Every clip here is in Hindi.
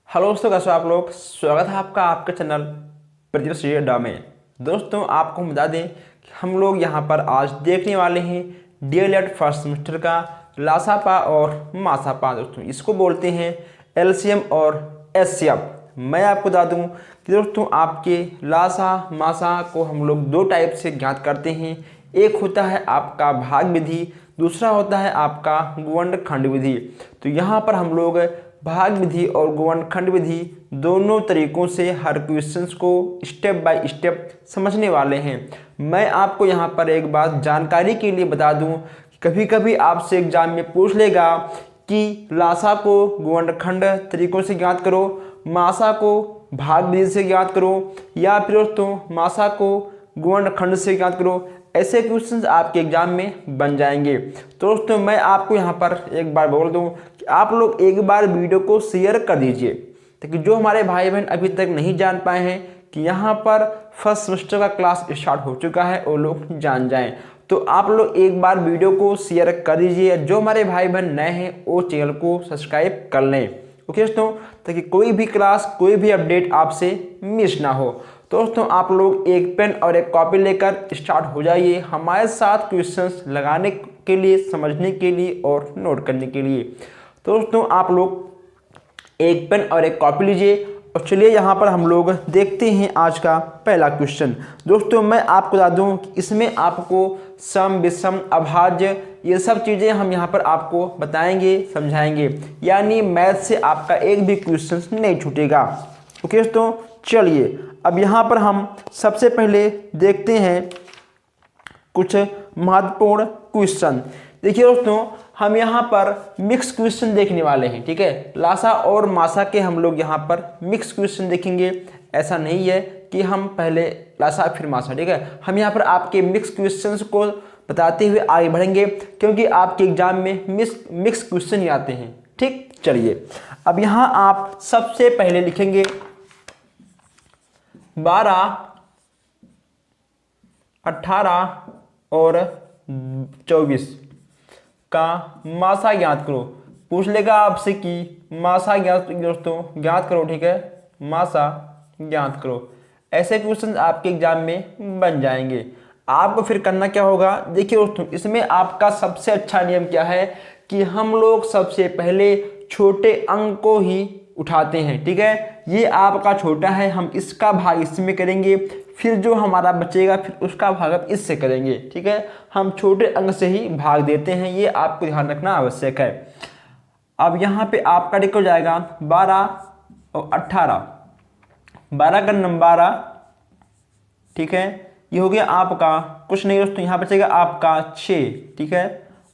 हेलो दोस्तों, कैसे हो आप लोग। स्वागत है आपका आपके चैनल प्रतिभा श्री अड्डा में। दोस्तों आपको हम बता दें कि हम लोग यहाँ पर आज देखने वाले हैं डीएलएड फर्स्ट सेमेस्टर का लासापा और मासापा। दोस्तों इसको बोलते हैं एलसीएम और एचसीएफ। मैं आपको बता दूं कि दोस्तों आपके लासा मासा को हम लोग दो टाइप से ज्ञात करते हैं। एक होता है आपका भाग विधि, दूसरा होता है आपका गुणनखंड विधि। तो यहाँ पर हम लोग भाग विधि और गुणनखंड विधि दोनों तरीकों से हर क्वेश्चंस को स्टेप बाय स्टेप समझने वाले हैं। मैं आपको यहाँ पर एक बात जानकारी के लिए बता दूं कि कभी कभी आपसे एग्जाम में पूछ लेगा कि लासा को गुणनखंड तरीकों से ज्ञात करो, मासा को भाग विधि से ज्ञात करो, या फिर दोस्तों मासा को गुणनखंड से ज्ञात करो। ऐसे क्वेश्चंस आपके एग्जाम में बन जाएंगे। तो दोस्तों मैं आपको यहाँ पर एक बार बोल दूँ कि आप लोग एक बार वीडियो को शेयर कर दीजिए ताकि जो हमारे भाई बहन अभी तक नहीं जान पाए हैं कि यहाँ पर फर्स्ट सेमेस्टर का क्लास स्टार्ट हो चुका है वो लोग जान जाएं। तो आप लोग एक बार वीडियो को शेयर कर दीजिए। जो हमारे भाई बहन नए हैं वो चैनल को सब्सक्राइब कर लें। ओके दोस्तों, ताकि कोई भी क्लास कोई भी अपडेट आपसे मिस ना हो। तो दोस्तों आप लोग एक पेन और एक कॉपी लेकर स्टार्ट हो जाइए हमारे साथ क्वेश्चंस लगाने के लिए, समझने के लिए और नोट करने के लिए। तो दोस्तों आप लोग एक पेन और एक कॉपी लीजिए और चलिए यहाँ पर हम लोग देखते हैं आज का पहला क्वेश्चन। दोस्तों मैं आपको बता दूँ कि इसमें आपको सम विषम अभाज्य ये सब चीज़ें हम यहाँ पर आपको बताएंगे, समझाएंगे, यानी मैथ से आपका एक भी क्वेश्चन नहीं छूटेगा। ओके दोस्तों, चलिए अब यहाँ पर हम सबसे पहले देखते हैं कुछ महत्वपूर्ण क्वेश्चन। देखिए दोस्तों हम यहाँ पर मिक्स क्वेश्चन देखने वाले हैं। ठीक है, लासा और मासा के हम लोग यहाँ पर मिक्स क्वेश्चन देखेंगे। ऐसा नहीं है कि हम पहले लासा फिर मासा। ठीक है, हम यहाँ पर आपके मिक्स क्वेश्चंस को बताते हुए आगे बढ़ेंगे क्योंकि आपके एग्जाम में मिक्स क्वेश्चन ही आते हैं। ठीक, चलिए अब यहाँ आप सबसे पहले लिखेंगे 12, 18 और 24 का मासा ज्ञात करो। पूछ लेगा आपसे कि मासा ज्ञात, दोस्तों ज्ञात करो। ठीक है, मासा ज्ञात करो। ऐसे क्वेश्चन आपके एग्जाम में बन जाएंगे। आपको फिर करना क्या होगा, देखिए दोस्तों इसमें आपका सबसे अच्छा नियम क्या है कि हम लोग सबसे पहले छोटे अंक को ही उठाते हैं। ठीक है, ये आपका छोटा है, हम इसका भाग इसमें करेंगे, फिर जो हमारा बचेगा फिर उसका भाग हम इससे करेंगे। ठीक है, हम छोटे अंक से ही भाग देते हैं, ये आपको ध्यान रखना आवश्यक है। अब यहाँ पे आपका हो जाएगा 12 और 18। 12 का नंबर 12। ठीक है, ये हो गया आपका कुछ नहीं दोस्तों, यहाँ बचेगा आपका 6। ठीक है,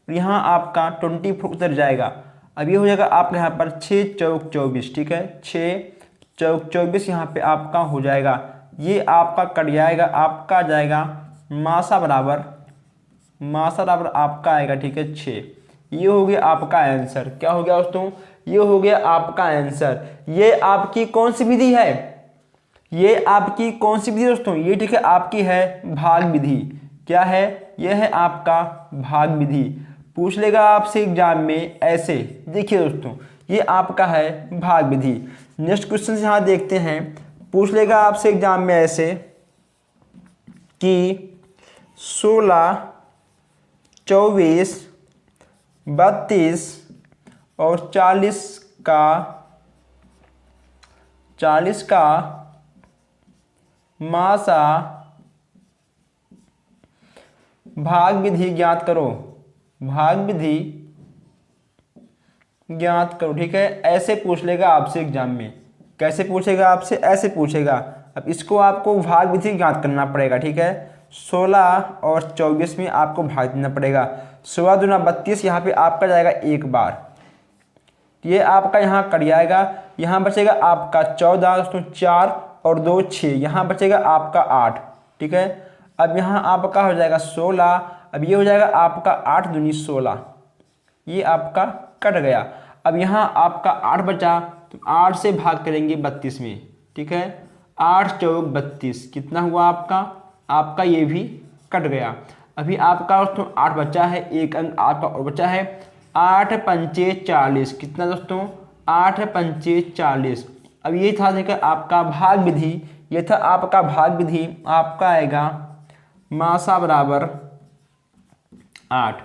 और यहाँ आपका 24 उतर जाएगा। अब ये हो जाएगा आपके यहाँ पर 6 चौक 24। ठीक है, 6 चौक 24 यहाँ पे आपका हो जाएगा। ये आपका कट जाएगा, आपका जाएगा मासा बराबर आपका आएगा। ठीक है, 6। ये हो गया आपका आंसर। क्या हो गया दोस्तों, ये हो गया आपका आंसर। ये आपकी कौन सी विधि है, ये आपकी कौन सी विधि दोस्तों, ये ठीक है आपकी है भाग विधि। क्या है, ये है आपका भाग विधि। पूछ लेगा आपसे एग्जाम में ऐसे। देखिए दोस्तों ये आपका है भाग विधि। नेक्स्ट क्वेश्चन यहाँ देखते हैं। पूछ लेगा आपसे एग्जाम में ऐसे कि 16, 24, 32 और 40 का मासा भाग विधि ज्ञात करो। भाग विधि ज्ञात करो। ठीक है, ऐसे पूछ लेगा आपसे एग्जाम में। कैसे पूछेगा आपसे, ऐसे पूछेगा। अब इसको आपको भाग विधि ज्ञात करना पड़ेगा। ठीक है, 16 और 24 में आपको भाग देना पड़ेगा। 16 दूना 32, यहाँ पे आपका जाएगा एक बार, ये आपका यहाँ कट जाएगा। यहाँ बचेगा आपका 14 दोस्तों, 4 और 2 6, यहाँ बचेगा आपका 8। ठीक है, अब यहाँ आपका हो जाएगा 16। अब ये हो जाएगा आपका 8 दूनी 16, ये आपका कट गया। अब यहाँ आपका 8 बचा, तो 8 से भाग करेंगे 32 में। ठीक है, 8 चौक 32, कितना हुआ आपका ये भी कट गया। अभी आपका दोस्तों 8 बचा है, एक अंक आपका और बचा है। 8 पंचे 40, कितना दोस्तों, 8 पंचे 40। अब ये था देखिए आपका भाग विधि, ये था आपका भाग विधि, आपका आएगा मासा बराबर 8।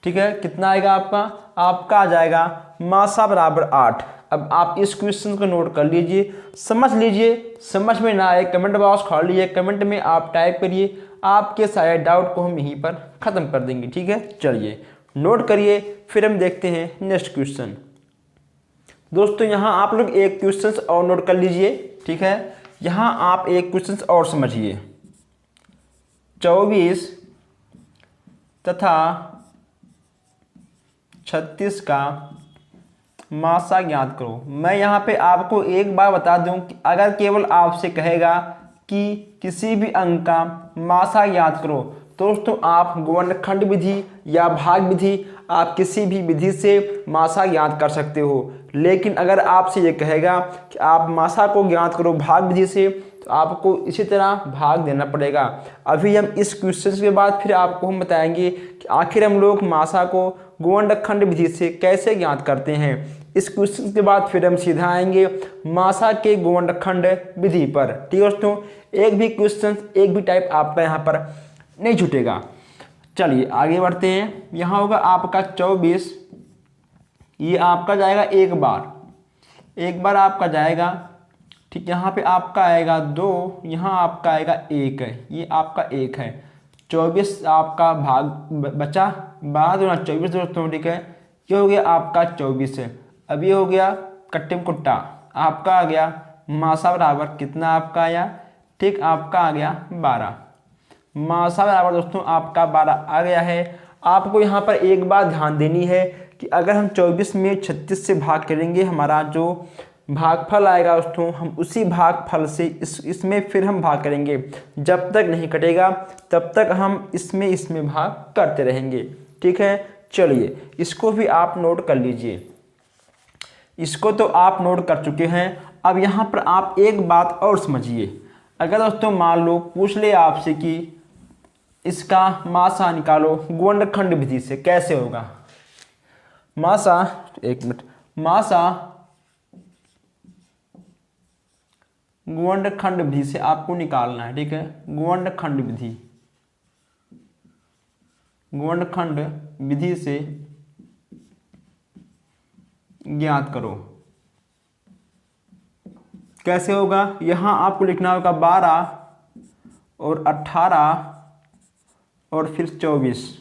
ठीक है, कितना आएगा आपका? आपका आ जाएगा मासा बराबर 8। अब आप इस क्वेश्चन को नोट कर लीजिए, समझ लीजिए, समझ में ना आए कमेंट बॉक्स खोल लीजिए, कमेंट में आप टाइप करिए, आपके सारे डाउट को हम यहीं पर ख़त्म कर देंगे। ठीक है, चलिए नोट करिए, फिर हम देखते हैं नेक्स्ट क्वेश्चन। दोस्तों यहाँ आप लोग एक क्वेश्चन और नोट कर लीजिए। ठीक है, यहाँ आप एक क्वेश्चन और समझिए। 24 तथा 36 का मासा ज्ञात करो। मैं यहाँ पे आपको एक बार बता दूं कि अगर केवल आपसे कहेगा कि किसी भी अंक का मासा ज्ञात करो, दोस्तों आप गुणनखंड विधि या भाग विधि, आप किसी भी विधि से मासा ज्ञात कर सकते हो। लेकिन अगर आपसे ये कहेगा कि आप मासा को ज्ञात करो भाग विधि से, तो आपको इसी तरह भाग देना पड़ेगा। अभी हम इस क्वेश्चन के बाद फिर आपको हम बताएंगे कि आखिर हम लोग मासा को गुणनखंड विधि से कैसे ज्ञात करते हैं। इस क्वेश्चन के बाद फिर हम सीधा आएंगे मासा के गुणनखंड विधि पर। ठीक है दोस्तों, एक भी क्वेश्चन, एक भी टाइप आपका यहाँ पर नहीं छूटेगा। चलिए आगे बढ़ते हैं। यहाँ होगा आपका 24, ये आपका जाएगा एक बार आपका जाएगा। ठीक, यहाँ पे आपका आएगा 2, यहाँ आपका आएगा 1 है, ये आपका 1 है। 24 आपका भाग बचा, 12 दूना 24 दोस्तों। ठीक है, ये हो गया आपका 24 है। अब ये हो गया कट्टिम कुट्टा, आपका आ गया मासा बराबर कितना आपका आया? ठीक, आपका आ गया 12। मासा बराबर दोस्तों आपका 12 आ गया है। आपको यहाँ पर एक बात ध्यान देनी है कि अगर हम 24 में 36 से भाग करेंगे, हमारा जो भागफल आएगा दोस्तों, हम उसी भागफल से इसमें फिर हम भाग करेंगे। जब तक नहीं कटेगा तब तक हम इसमें भाग करते रहेंगे। ठीक है, चलिए इसको भी आप नोट कर लीजिए। इसको तो आप नोट कर चुके हैं। अब यहाँ पर आप एक बात और समझिए। अगर दोस्तों मान लो पूछ ले आपसे कि इसका मासा निकालो गुणनखंड विधि से, कैसे होगा मासा? एक मिनट, मासा गुणनखंड विधि से आपको निकालना है। ठीक है, गुणनखंड विधि से ज्ञात करो। कैसे होगा? यहां आपको लिखना होगा 12 और 18 और फिर 24।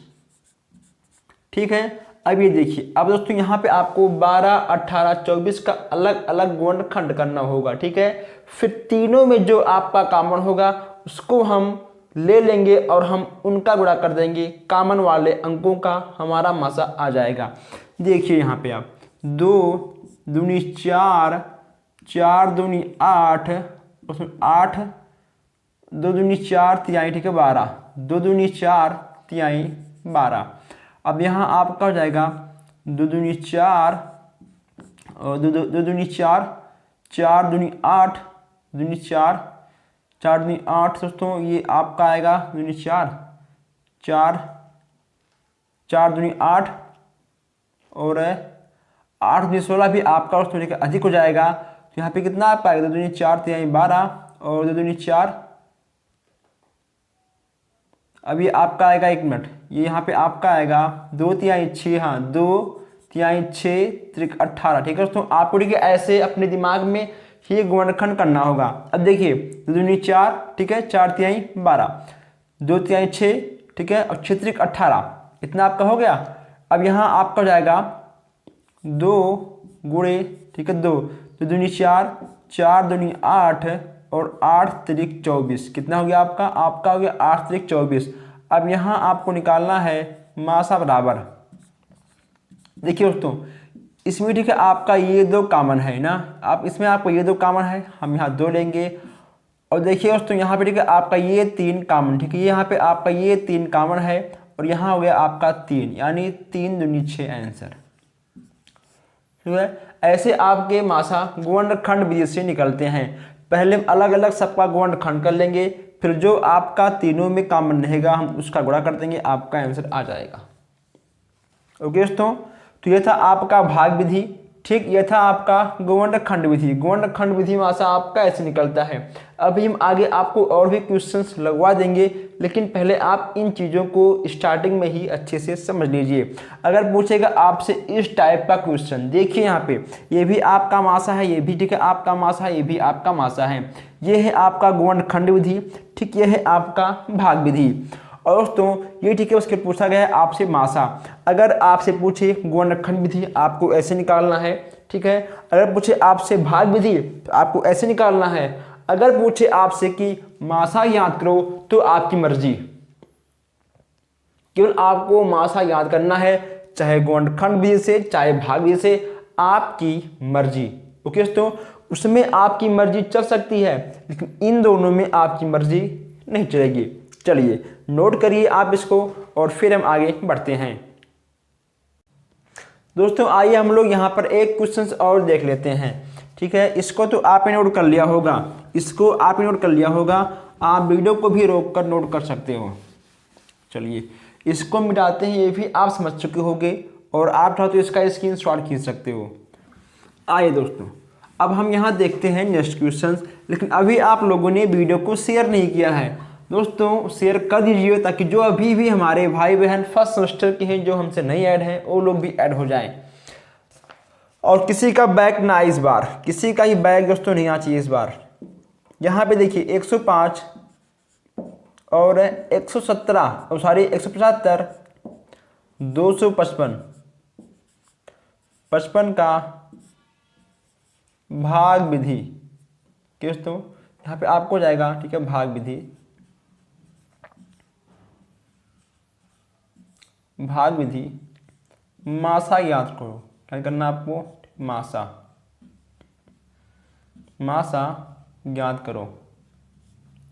ठीक है, अब ये देखिए, अब दोस्तों यहाँ पे आपको 12, 18, 24 का अलग अलग गुणनखंड करना होगा। ठीक है, फिर तीनों में जो आपका कॉमन होगा उसको हम ले लेंगे और हम उनका गुणा कर देंगे, कॉमन वाले अंकों का हमारा मासा आ जाएगा। देखिए यहाँ पे आप 2 दूनी 4, 4 दूनी 8, उसमें 8, 2 दूनी 4 तिहाई। ठीक है, 12, 2 दूनी 4 तिहाई 12। अब यहाँ आपका हो जाएगा 2 दूनी 4 और 2 दूनी 4, 4 दूनी 8, दूनी 4, 4 दूनी 8 दोस्तों, ये आपका आएगा दूनी 4, 4, 4 दूनी 8 और 8 दूनी 16 भी आपका दोस्तों लेकर अधिक हो जाएगा। तो यहाँ पे कितना आपका आएगा? 2 दूनी 4 तिहाई 12 और 2 दूनी 4। अब ये आपका आएगा, एक मिनट, ये यहाँ पे आपका आएगा 2 तिहाई 6, हाँ 2 तिहाई 6 त्रिक 18। ठीक है दोस्तों, आपको ठीक है ऐसे अपने दिमाग में ये गुणनखंड करना होगा। अब देखिए 2 दूनी 4, ठीक है, 4 तिहाई 12, 2 तिहाई 6, ठीक है, और 6 त्रिक 18, इतना आपका हो गया। अब यहाँ आपका हो जाएगा 2 गुणे, ठीक है, 2 दूनी 4, 4 दूनी 8 और 8 त्रिक 24, कितना हो गया आपका? आपका हो गया 8 त्रिक 24। अब यहाँ आपको निकालना है मासा बराबर। देखिए दोस्तों, इसमें ठीक है आपका ये 2 कॉमन है ना, आप इसमें आपको ये 2 कॉमन है, हम यहाँ 2 लेंगे। और देखिए दोस्तों यहाँ पे ठीक है आपका ये 3 कॉमन, ठीक है, यहाँ पे आपका ये 3 कॉमन है और यहाँ हो गया आपका 3, यानी 3 दूनी 6 आंसर। ठीक है, ऐसे आपके मासा गुणनखंड विधि से निकलते हैं। पहले हम अलग अलग सबका गुणनखंड कर लेंगे, फिर जो आपका तीनों में कॉमन रहेगा हम उसका गुणा कर देंगे, आपका आंसर आ जाएगा। ओके दोस्तों, तो ये था आपका भाग विधि। ठीक, यह था आपका गुणनखंड विधि। गुणनखंड विधि में आशा आपका ऐसे निकलता है। अभी हम आगे आपको और भी क्वेश्चंस लगवा देंगे, लेकिन पहले आप इन चीज़ों को स्टार्टिंग में ही अच्छे से समझ लीजिए। अगर पूछेगा आपसे इस टाइप का क्वेश्चन, देखिए यहाँ पे ये भी आपका मासा है, ये भी ठीक है आपका मासा है, ये भी आपका मासा है। ये है आपका गुणनखंड विधि, ठीक, ये है आपका भाग विधि। और दोस्तों ये ठीक है, उसके पूछा गया है आपसे मासा। अगर आपसे पूछे गुणनखंड विधि आपको ऐसे निकालना है, ठीक है। अगर पूछे आपसे भाग विधि तो आपको ऐसे निकालना है। अगर पूछे आपसे कि मासा याद करो तो आपकी मर्जी, केवल आपको मासा याद करना है, चाहे गुणनखंड विधि से चाहे भाग विधि से, आपकी मर्जी। ओके दोस्तों, उसमें आपकी मर्जी चल सकती है, लेकिन इन दोनों में आपकी मर्जी नहीं चलेगी। चलिए नोट करिए आप इसको और फिर हम आगे बढ़ते हैं। दोस्तों आइए हम लोग यहाँ पर एक क्वेश्चन और देख लेते हैं, ठीक है। इसको तो आपने नोट कर लिया होगा, इसको आपने नोट कर लिया होगा, आप वीडियो को भी रोक कर नोट कर सकते हो। चलिए इसको मिटाते हैं, ये भी आप समझ चुके होंगे और आप चाहो तो इसका स्क्रीनशॉट खींच सकते हो। आइए दोस्तों अब हम यहाँ देखते हैं नेक्स्ट क्वेश्चन, लेकिन अभी आप लोगों ने वीडियो को शेयर नहीं किया है। दोस्तों शेयर कर दीजिए ताकि जो अभी भी हमारे भाई बहन फर्स्ट सेमेस्टर के हैं जो हमसे नहीं ऐड हैं वो लोग भी ऐड हो जाएं। और किसी का बैग ना आए इस बार, किसी का ही बैग दोस्तों नहीं आना चाहिए इस बार। यहाँ पे देखिए 105 और 117 सॉरी 175 255 55 का भाग विधि दोस्तों यहाँ पे आपको जाएगा, ठीक है, भाग विधि। भाग विधि मासा याद करो, क्या करना आपको, मासा, मासा याद करो।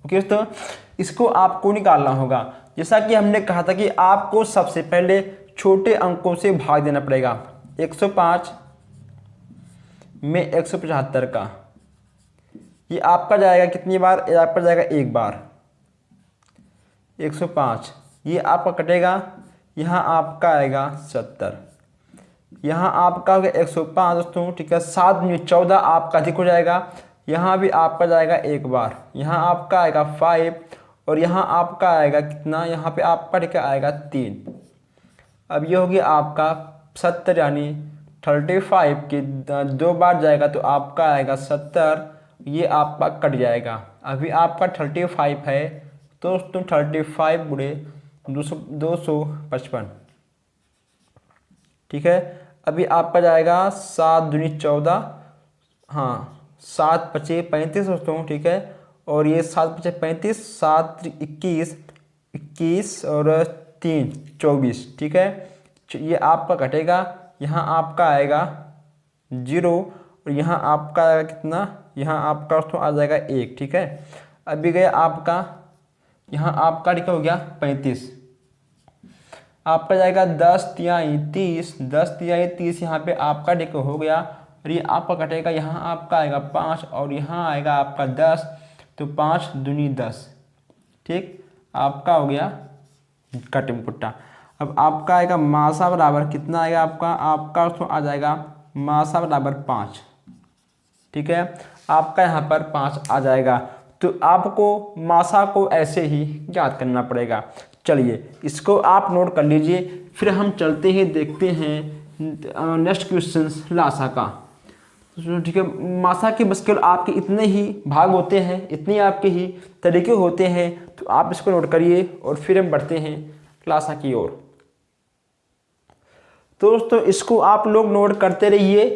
ओके दोस्तों, इसको आपको निकालना होगा। जैसा कि हमने कहा था कि आपको सबसे पहले छोटे अंकों से भाग देना पड़ेगा। 105 में 175 का, ये आपका जाएगा कितनी बार, ये आपका जाएगा एक बार। 105 ये आपका कटेगा, यहाँ आपका आएगा 70, यहाँ आपका हो गया 105 दोस्तों, ठीक है। 7 में 14 आपका अधिक हो जाएगा, यहाँ भी आपका जाएगा एक बार, यहाँ आपका आएगा 5 और यहाँ आपका आएगा कितना, यहाँ पे आपका ठीक है आएगा 3। अब ये हो गया आपका 70 यानी 35 के 2 बार जाएगा तो आपका आएगा 70, ये आपका कट जाएगा। अभी आपका 35 है तो दोस्तों 35 गुणे 255, ठीक है। अभी आपका जाएगा 7 दूनी 14, हाँ 7 पचे 35 दोस्तों, ठीक है। और ये 7 पचे 35, 7 21 21 और 3 24, ठीक है। ये आपका कटेगा, यहाँ आपका आएगा 0 और यहाँ आपका आएगा कितना, यहाँ आपका दोस्तों आ जाएगा 1, ठीक है। अभी गया आपका, यहाँ आपका ठीक हो गया 35, आपका जाएगा 10 तिहाई 30, 10 तिहाई 30, यहाँ पे आपका ठीक हो गया और ये आपका कटेगा, यहाँ आपका आएगा 5 और यहाँ आएगा आपका 10, तो 5 दूनी 10, ठीक, आपका हो गया कटिंग पुट्टा। अब आपका आएगा मासा बराबर कितना आएगा आपका उसमें आ जाएगा मासा बराबर 5, ठीक है। आपका यहाँ पर 5 आ जाएगा, तो आपको मासा को ऐसे ही याद करना पड़ेगा। चलिए इसको आप नोट कर लीजिए, फिर हम चलते हैं देखते हैं नेक्स्ट क्वेश्चन लासा का, ठीक है। मासा के बस केवल आपके इतने ही भाग होते हैं, इतने आपके ही तरीके होते हैं, तो आप इसको नोट करिए और फिर हम बढ़ते हैं लासा की ओर। तो दोस्तों इसको आप लोग नोट करते रहिए,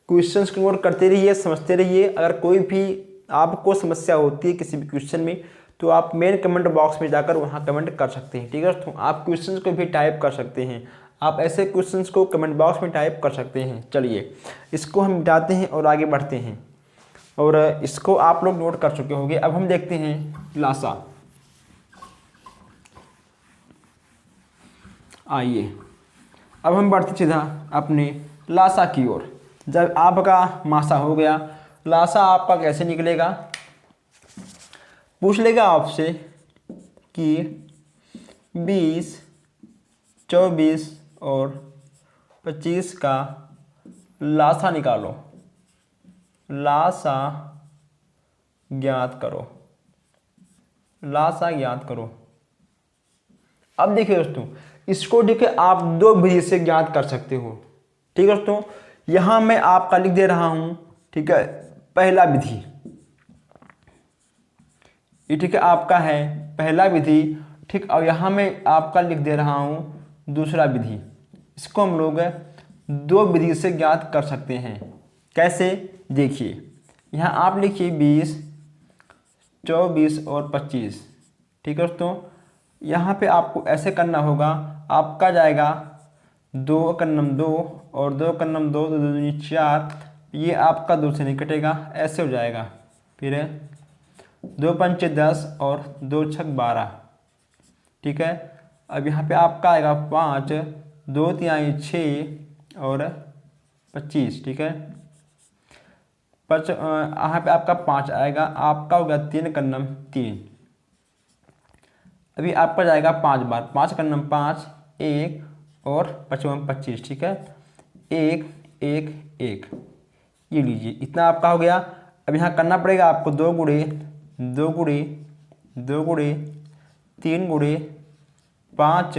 क्वेश्चंस को नोट करते रहिए, समझते रहिए। अगर कोई भी आपको समस्या होती है किसी भी क्वेश्चन में तो आप मेन कमेंट बॉक्स में जाकर वहाँ कमेंट कर सकते हैं, ठीक है दोस्तों। आप क्वेश्चंस को भी टाइप कर सकते हैं, आप ऐसे क्वेश्चंस को कमेंट बॉक्स में टाइप कर सकते हैं। चलिए इसको हम मिटाते हैं और आगे बढ़ते हैं, और इसको आप लोग नोट कर चुके होंगे। अब हम देखते हैं लासा। आइए अब हम बढ़ते सीधा अपने लासा की ओर। जब आपका मासा हो गया, लासा आपका कैसे निकलेगा, पूछ लेगा आपसे कि 20, 24 और 25 का लासा निकालो, लासा ज्ञात करो, लासा ज्ञात करो। अब देखिए दोस्तों, इसको देखिए आप दो विधि से ज्ञात कर सकते हो। ठीक है दोस्तों, यहां मैं आपका लिख दे रहा हूं, ठीक है, पहला विधि, ये ठीक है आपका है पहला विधि, ठीक। और यहां मैं आपका लिख दे रहा हूं दूसरा विधि। इसको हम लोग दो विधि से ज्ञात कर सकते हैं। कैसे, देखिए यहाँ आप लिखिए 20, 24 और 25। ठीक है दोस्तों, यहाँ पे आपको ऐसे करना होगा, आपका जाएगा 2 का नम 2 और 2 का नम 2, 2 दूनी 4, ये आपका 2 से नहीं कटेगा, ऐसे हो जाएगा। फिर 2 पंचे 10 और 2 छक 12। ठीक है, अब यहाँ पे आपका आएगा 5, 2 तिहाई 6 और 25। ठीक है, यहाँ पे आपका 5 आएगा, आपका हो गया 3 का नम 3। अभी आपका जाएगा 5 बार, 5 का नम 5, 1 और 5 25। ठीक है, 1 1 1, ये लीजिए, इतना आपका हो गया। अब यहाँ करना पड़ेगा आपको 2 गुणे 2 गुणे 2 गुणे 3 गुणे 5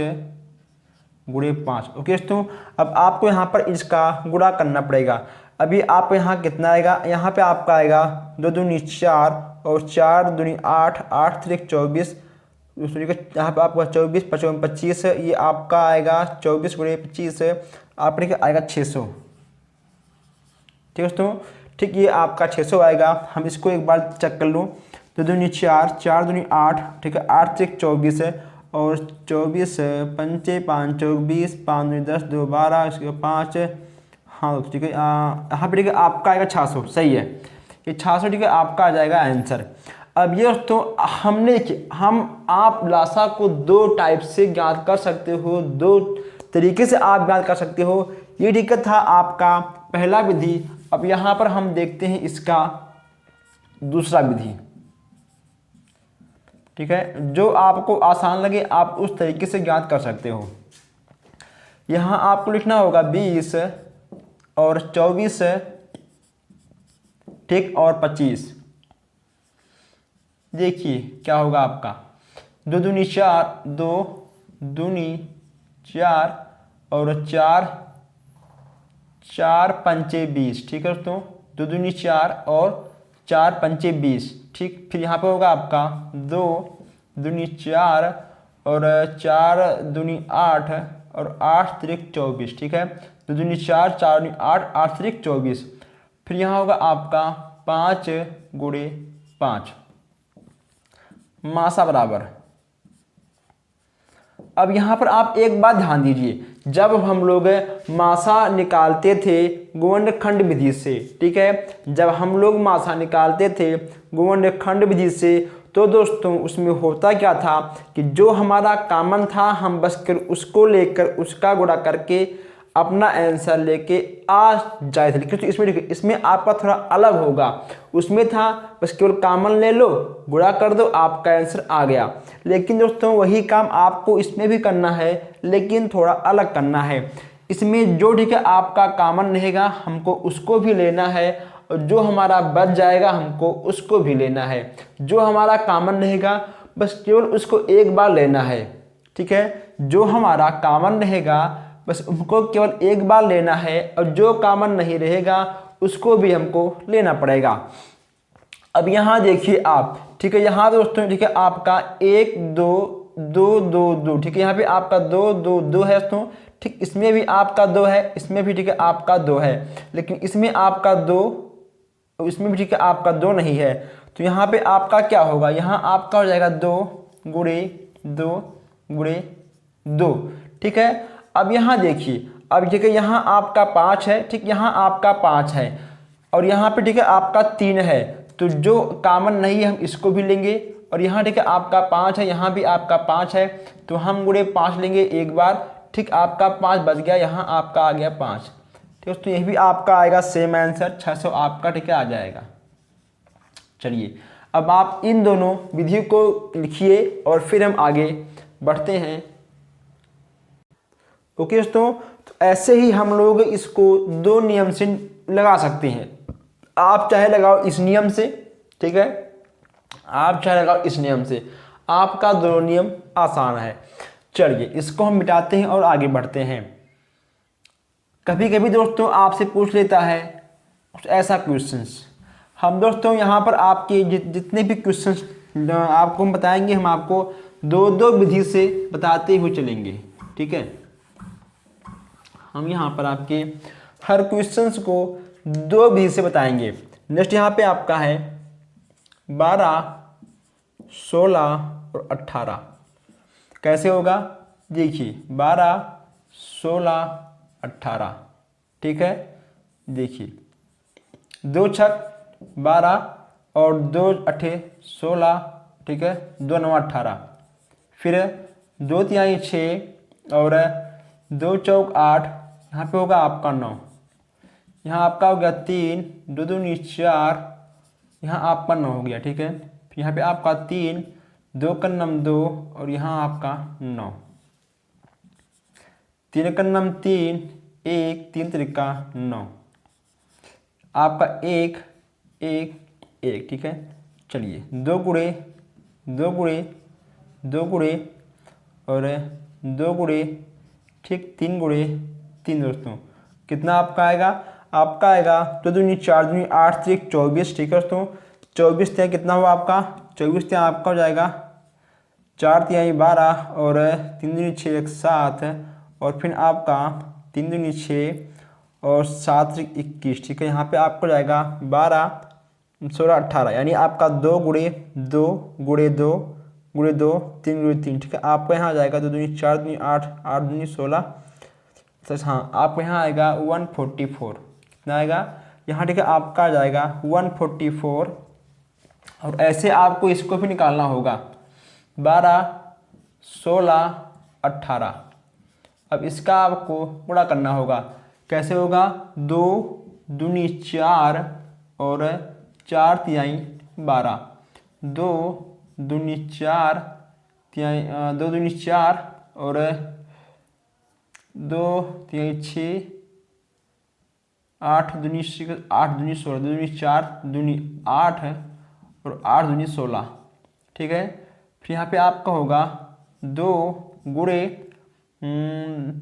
गुणे 5। ओके दोस्तों, अब आपको यहाँ पर इसका गुणा करना पड़ेगा। अभी आप यहाँ कितना आएगा, यहाँ पे आपका आएगा 2 दूनी 4 और 4 दूनी 8, 8 3 24, यहाँ पे आपका 24 55 25, ये आपका आएगा 24 गुणे 25, आपके आएगा 600। ठीक है दोस्तों, ठीक, ये आपका 600 आएगा। हम इसको एक बार चेक कर लूँ, 2 दूनी 4, 4 दूनी 8, ठीक है, 8 3 24 और 24 पंचे 5 24, 5 दूनी 10, 2 12, इसके 5, हाँ ठीक है, यहाँ पे ठीक है आपका आएगा 600। सही है, ये 600 ठीक है आपका आ जाएगा आंसर। अब ये दोस्तों हम आप लासा को दो टाइप से ज्ञात कर सकते हो, दो तरीके से आप ज्ञात कर सकते हो। ये ठीक था आपका पहला विधि। अब यहाँ पर हम देखते हैं इसका दूसरा विधि। ठीक है, जो आपको आसान लगे आप उस तरीके से ज्ञात कर सकते हो। यहाँ आपको लिखना होगा 20 और 24, ठीक, और 25। देखिए क्या होगा आपका, 2 दूनी 4, 2 दूनी 4 और 4 4 पंचे 20। ठीक है दोस्तों, 2 दूनी 4 और 4 पंचे 20। ठीक, फिर यहाँ पे होगा आपका 2 दूनी 4 और 4 दूनी 8 और 8 त्रिक 24। ठीक है, 2 दूनी 4, 4 दूनी 8, 8 त्रिक 24। फिर यहाँ होगा आपका 5 गुणे 5 मासा बराबर। अब यहां पर आप एक बात ध्यान दीजिए, जब हम लोग मासा निकालते थे गुणनखंड विधि से, ठीक है, जब हम लोग मासा निकालते थे गुणनखंड विधि से, तो दोस्तों उसमें होता क्या था कि जो हमारा कॉमन था हम बस कर उसको लेकर उसका गुणा करके अपना आंसर लेके आ जाए थे। लेकिन इसमें देखिए, इसमें आपका थोड़ा अलग होगा। उसमें था बस केवल कॉमन ले लो, गुणा कर दो, आपका आंसर आ गया। लेकिन दोस्तों वही काम आपको इसमें भी करना है, लेकिन थोड़ा अलग करना है। इसमें जो ठीक है आपका कॉमन रहेगा हमको उसको भी लेना है, और जो हमारा बच जाएगा हमको उसको भी लेना है। जो हमारा कॉमन रहेगा बस केवल उसको एक बार लेना है। ठीक है, जो हमारा कॉमन रहेगा बस उनको केवल एक बार लेना है, और जो कॉमन नहीं रहेगा उसको भी हमको लेना पड़ेगा। अब यहाँ देखिए आप, ठीक है, यहाँ दोस्तों ठीक है आपका 1 2 2 2 2, ठीक है, यहाँ पे आपका 2 2 2 है दोस्तों। ठीक, इसमें भी आपका 2 है, इसमें भी ठीक है आपका 2 है, लेकिन इसमें आपका 2, इसमें भी ठीक है आपका 2 नहीं है। तो यहाँ पे आपका क्या होगा, यहाँ आपका हो जाएगा 2 गुणे 2 गुणे 2। ठीक है, अब यहाँ देखिए, अब ठीक है यहाँ आपका 5 है, ठीक, यहाँ आपका 5 है, और यहाँ पे ठीक है आपका 3 है। तो जो कॉमन नहीं है हम इसको भी लेंगे, और यहाँ ठीक है आपका 5 है, यहाँ भी आपका 5 है, तो हम गुणे 5 लेंगे एक बार। ठीक, आपका 5 बच गया, यहाँ आपका आ गया 5। ठीक, तो यही भी आपका आएगा सेम आंसर, 600 आपका ठीक है आ जाएगा। चलिए, अब आप इन दोनों विधियों को लिखिए और फिर हम आगे बढ़ते हैं। ओके दोस्तों, तो ऐसे ही हम लोग इसको दो नियम से लगा सकते हैं। आप चाहे लगाओ इस नियम से, ठीक है, आप चाहे लगाओ इस नियम से, आपका दोनों नियम आसान है। चलिए इसको हम मिटाते हैं और आगे बढ़ते हैं। कभी कभी दोस्तों आपसे पूछ लेता है कुछ ऐसा क्वेश्चंस, हम दोस्तों यहाँ पर आपके जितने भी क्वेश्चंस आपको हम बताएंगे, हम आपको दो दो विधि से बताते हुए चलेंगे, ठीक है। हम यहाँ पर आपके हर क्वेश्चंस को दो विधि से बताएंगे। नेक्स्ट यहाँ पे आपका है 12, 16 और 18। कैसे होगा देखिए, 12, 16, 18, ठीक है। देखिए 2 छक 12 और 2 अठे 16, ठीक है, 2 9 18, फिर 2 तिहाई 6 और 2 चौक 8, यहाँ पे होगा आपका 9, यहाँ आपका हो गया 3, 2 दूनी 4, यहाँ आपका 9 हो गया, ठीक है। फिर यहाँ पे आपका 3, 2 कन्नम 2 और यहाँ आपका 9, 3 कन्नम 3, 1, 3 त्रिका 9, आपका 1, 1, 1, ठीक है। चलिए 2 गुणे 2 गुणे 2 गुणे और 2 गुणे, ठीक, 3 गुणे 3 दोस्तों, कितना आपका आएगा, आपका आएगा 2 दूनी 4 दूनी 8 से 24, ठीक है दोस्तों। 24 तिहाई कितना हुआ आपका, 24 तिहाई आपका हो जाएगा 4 तिहाई 12 और 3 दूनी 6 1 7 और फिर आपका 3 दूनी 6 और 7 से 21, ठीक है। यहाँ पे आपको जाएगा 12, 16, 18, यानी आपका 2 गुणे 2 गुणे 2 गुणे 2 3 गुणे 3, ठीक है। आपको यहाँ आ जाएगा 2 दूनी 4 दूनी 8 8 दूनी 16, तो हाँ आपको यहाँ आएगा 144, कितना आएगा यहाँ, ठीक है, आपका आ जाएगा 144। और ऐसे आपको इसको भी निकालना होगा 12, 16, 18। अब इसका आपको गुणा करना होगा, कैसे होगा, 2 दूनी 4 और 4 तिहाई 12, 2 दूनी 4 तिहाई 2 दूनी 4 और 2 तिहाई 6, 8 दूनी 8 दूनी 16, 2 दूनी 4 दूनी 8 और 8 दूनी 16, ठीक है। फिर यहाँ पे आपका होगा 2 गुणे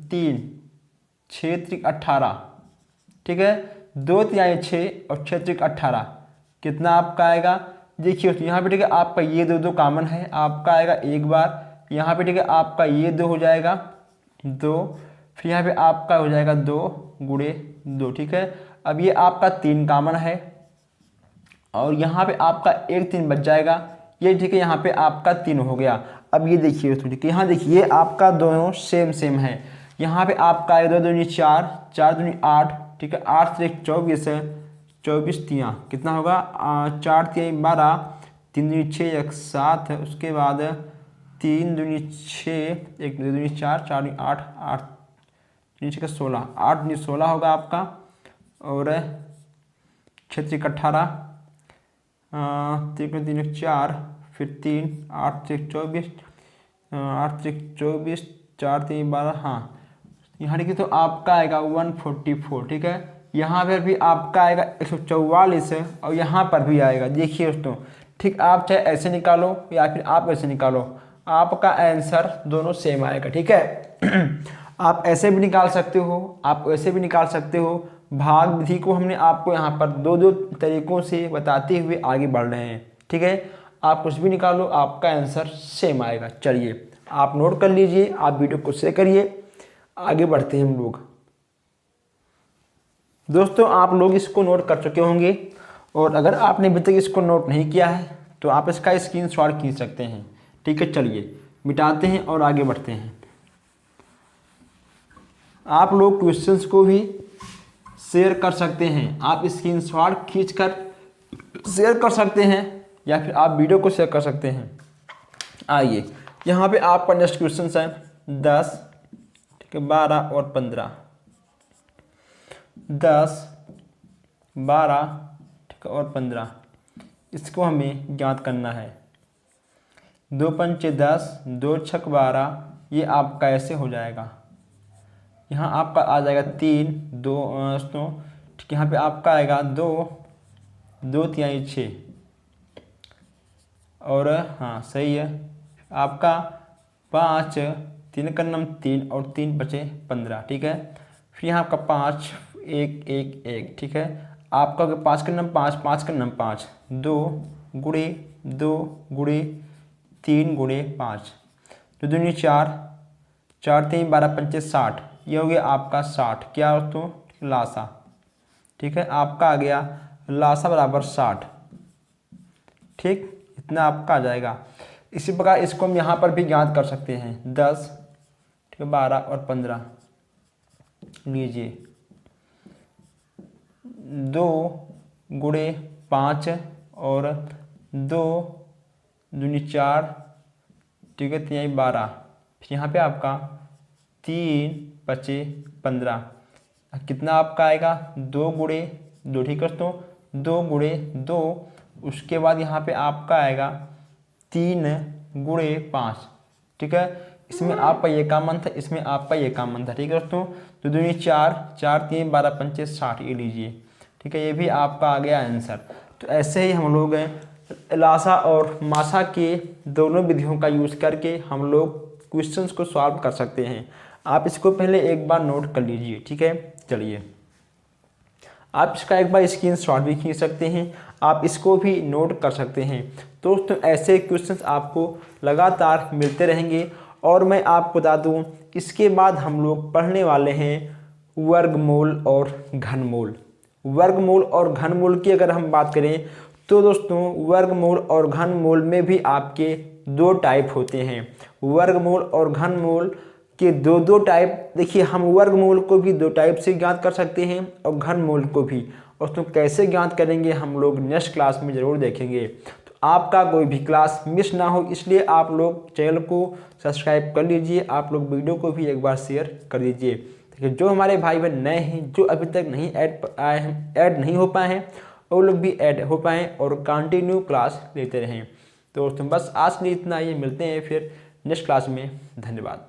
3, 6 त्रिक 18, ठीक है, 2 तिहाई 6 और 6 त्रिक 18, कितना आपका आएगा, देखिए यहाँ पे, ठीक है, आपका ये दो कॉमन है, आपका आएगा एक बार, यहाँ पे ठीक है आपका ये 2 हो जाएगा 2, फिर यहाँ पे आपका हो जाएगा 2 गुणे 2, ठीक है। अब ये आपका 3 कॉमन है और यहाँ पे आपका एक 3 बच जाएगा, ये ठीक है, यहाँ पे आपका 3 हो गया। अब ये देखिए ठीक है, यहाँ देखिए आपका दोनों सेम सेम है, यहाँ पे आपका 2 दूनी 4 4 दूनी 8, ठीक है, 8 से 24 है, 24 तिया कितना होगा 4 तिहाई 12, 3 दूनी 6 1 7 है, उसके बाद 3 दूनी 6 1 2 दूनी 4 4 दूनी 8 8 3 6 16, 8 दूनी 16 होगा आपका और 6 3 18, 3 3 4, फिर 3 8 से 24, 8 से 24 4 3 12, हाँ यहाँ देखिए तो आपका आएगा 144, ठीक है। यहाँ पर भी आपका आएगा 144 है और यहाँ पर भी आएगा, देखिए दोस्तों, ठीक, आप चाहे ऐसे निकालो या फिर आप ऐसे निकालो, आपका आंसर दोनों सेम आएगा, ठीक है। आप ऐसे भी निकाल सकते हो, आप ऐसे भी निकाल सकते हो। भाग विधि को हमने आपको यहाँ पर दो दो तरीकों से बताते हुए आगे बढ़ रहे हैं, ठीक है। आप कुछ भी निकालो, आपका आंसर सेम आएगा। चलिए आप नोट कर लीजिए, आप वीडियो को शेयर करिए, आगे बढ़ते हैं हम लोग। दोस्तों आप लोग इसको नोट कर चुके होंगे और अगर आपने अभी तक इसको नोट नहीं किया है तो आप इसका स्क्रीनशॉट खींच सकते हैं, ठीक है। चलिए मिटाते हैं और आगे बढ़ते हैं। आप लोग क्वेश्चंस को भी शेयर कर सकते हैं, आप स्क्रीनशॉट खींचकर शेयर कर सकते हैं या फिर आप वीडियो को शेयर कर सकते हैं। आइए यहाँ पे आपका नेक्स्ट क्वेश्चन है 10, ठीक है, 12 और 15, 10 12, ठीक है, और 15, इसको हमें ज्ञात करना है। 2 पंचे 10, 2 छक 12, ये आपका ऐसे हो जाएगा यहाँ आपका आ जाएगा 3 2 दोस्तों, ठीक, यहाँ पे आपका आएगा 2 2 तिहाई 6, और हाँ सही है आपका 5 3 का नम 3 और 3 बचे 15, ठीक है। फिर यहाँ आपका 5 1 1 1, ठीक है। आपका 5 का नम 5 5 का नम 5, 2 गुणे 2 गुणे 3 गुणे 5, 2 दूनी 4 4 3 12 पंचे 60, ये हो गया आपका 60, क्या दोस्तों, लासा, ठीक है। आपका आ गया लासा बराबर 60, ठीक, इतना आपका आ जाएगा। इसी प्रकार इसको हम यहाँ पर भी ज्ञात कर सकते हैं, 10, ठीक है, 12 और 15 लीजिए, 2 गुणे 5 और 2 दूनी 4, ठीक है, 3 12, फिर यहाँ पे आपका 3 बचे 15, कितना आपका आएगा 2 गुणे 2, ठीक है दोस्तों, 2 गुणे 2, उसके बाद यहाँ पे आपका आएगा 3 गुणे 5, ठीक है। इसमें आपका ये कॉमन था, इसमें आपका ये कॉमन था, ठीक है दोस्तों। तो दूनी 4 4 3 12 पंचे 60, ये लीजिए, ठीक है, ये भी आपका आ गया आंसर। तो ऐसे ही हम लोग लासा और मासा के दोनों विधियों का यूज़ करके हम लोग क्वेश्चंस को सॉल्व कर सकते हैं। आप इसको पहले एक बार नोट कर लीजिए, ठीक है। चलिए, आप इसका एक बार स्क्रीनशॉट भी खींच सकते हैं, आप इसको भी नोट कर सकते हैं। दोस्तों ऐसे क्वेश्चंस आपको लगातार मिलते रहेंगे। और मैं आपको बता दूं, इसके बाद हम लोग पढ़ने वाले हैं वर्गमूल और घनमूल। वर्गमूल और घनमूल की अगर हम बात करें तो दोस्तों वर्गमूल और घनमूल में भी आपके 2 टाइप होते हैं। वर्गमूल और घनमूल के दो टाइप, देखिए हम वर्गमूल को भी 2 टाइप से ज्ञात कर सकते हैं और घनमूल को भी। और उसको कैसे ज्ञात करेंगे हम लोग नेक्स्ट क्लास में ज़रूर देखेंगे। तो आपका कोई भी क्लास मिस ना हो, इसलिए आप लोग चैनल को सब्सक्राइब कर लीजिए, आप लोग वीडियो को भी एक बार शेयर कर दीजिए। देखिए जो हमारे भाई बहन नए हैं, जो अभी तक नहीं ऐड नहीं हो पाए हैं, वो लोग भी ऐड हो पाएँ और कंटिन्यू क्लास लेते रहें। तो दोस्तों बस आज के लिए इतना ही, मिलते हैं फिर नेक्स्ट क्लास में। धन्यवाद।